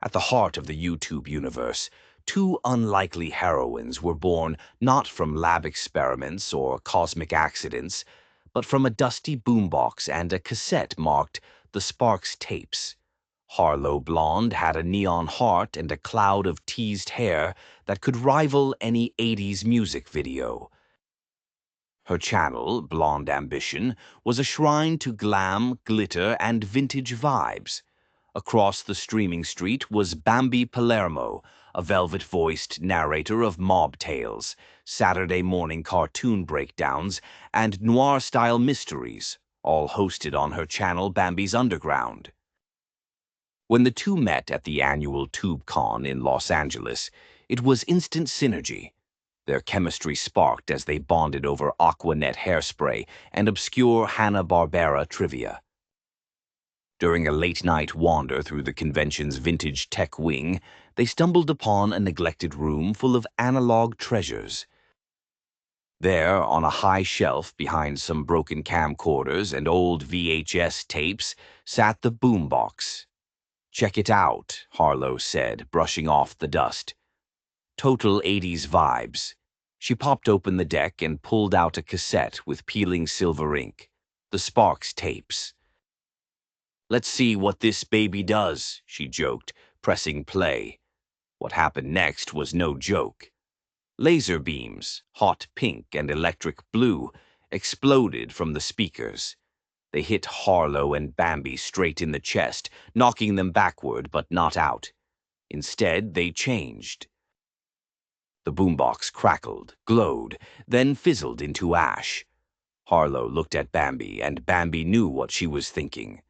At the heart of the YouTube universe, two unlikely heroines were born not from lab experiments or cosmic accidents, but from a dusty boombox and a cassette marked The Sparks Tapes. Harlow Blonde had a neon heart and a cloud of teased hair that could rival any 80s music video. Her channel, Blonde Ambition, was a shrine to glam, glitter, and vintage vibes. Across the streaming street was Bambi Palermo, a velvet-voiced narrator of mob tales, Saturday morning cartoon breakdowns, and noir-style mysteries, all hosted on her channel Bambi's Underground. When the two met at the annual TubeCon in Los Angeles, it was instant synergy. Their chemistry sparked as they bonded over Aquanet hairspray and obscure Hanna-Barbera trivia. During a late-night wander through the convention's vintage tech wing, they stumbled upon a neglected room full of analog treasures. There, on a high shelf behind some broken camcorders and old VHS tapes, sat the boombox. "Check it out," Harlow said, brushing off the dust. Total 80s vibes. She popped open the deck and pulled out a cassette with peeling silver ink. The Sparks Tapes. "Let's see what this baby does," she joked, pressing play. What happened next was no joke. Laser beams, hot pink and electric blue, exploded from the speakers. They hit Harlow and Bambi straight in the chest, knocking them backward but not out. Instead, they changed. The boombox crackled, glowed, then fizzled into ash. Harlow looked at Bambi, and Bambi knew what she was thinking.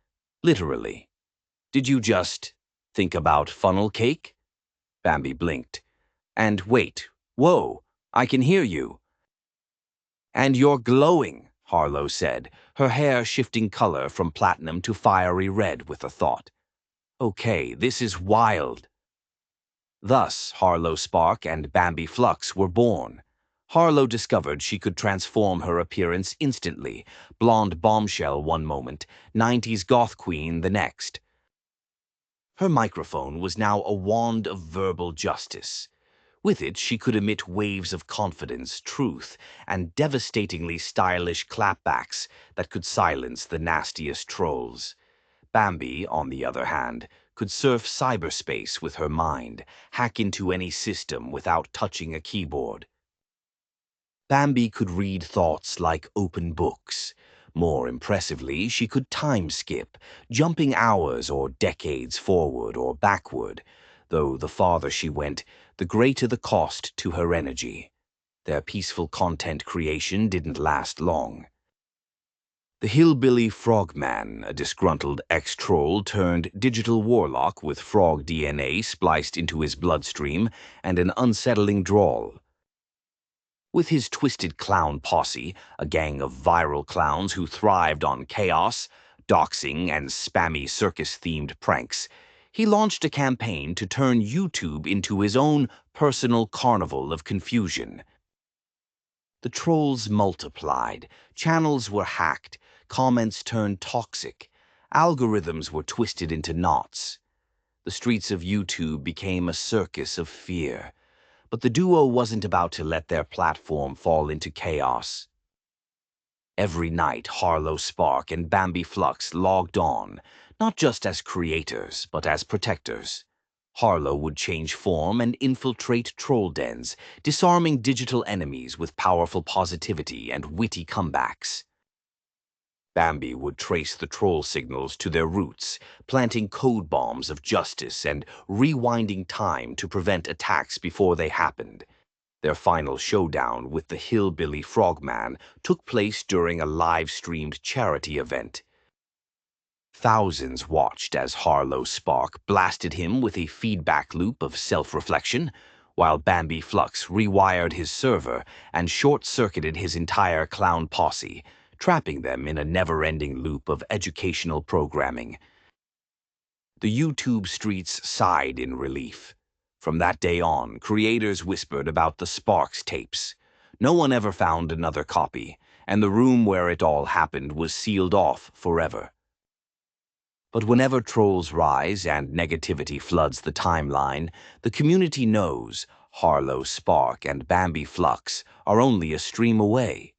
Literally. "Did you just think about funnel cake?" Bambi blinked. "And wait, whoa, I can hear you." "And you're glowing," Harlow said, her hair shifting color from platinum to fiery red with a thought. "Okay, this is wild." Thus, Harlow Spark and Bambi Flux were born. Harlow discovered she could transform her appearance instantly, blonde bombshell one moment, 90s goth queen the next. Her microphone was now a wand of verbal justice. With it, she could emit waves of confidence, truth, and devastatingly stylish clapbacks that could silence the nastiest trolls. Bambi, on the other hand, could surf cyberspace with her mind, hack into any system without touching a keyboard. Bambi could read thoughts like open books. More impressively, she could time skip, jumping hours or decades forward or backward, though the farther she went, the greater the cost to her energy. Their peaceful content creation didn't last long. The hillbilly frogman, a disgruntled ex-troll turned digital warlock with frog DNA spliced into his bloodstream and an unsettling drawl. With his twisted clown posse, a gang of viral clowns who thrived on chaos, doxing, and spammy circus-themed pranks, he launched a campaign to turn YouTube into his own personal carnival of confusion. The trolls multiplied, channels were hacked, comments turned toxic, algorithms were twisted into knots. The streets of YouTube became a circus of fear. But the duo wasn't about to let their platform fall into chaos. Every night, Harlow Spark and Bambi Flux logged on, not just as creators, but as protectors. Harlow would change form and infiltrate troll dens, disarming digital enemies with powerful positivity and witty comebacks. Bambi would trace the troll signals to their roots, planting code bombs of justice and rewinding time to prevent attacks before they happened. Their final showdown with the hillbilly frogman took place during a live-streamed charity event. Thousands watched as Harlow Spark blasted him with a feedback loop of self-reflection, while Bambi Flux rewired his server and short-circuited his entire clown posse, trapping them in a never-ending loop of educational programming. The YouTube streets sighed in relief. From that day on, creators whispered about the Sparks Tapes. No one ever found another copy, and the room where it all happened was sealed off forever. But whenever trolls rise and negativity floods the timeline, the community knows Harlow, Spark, and Bambi Flux are only a stream away.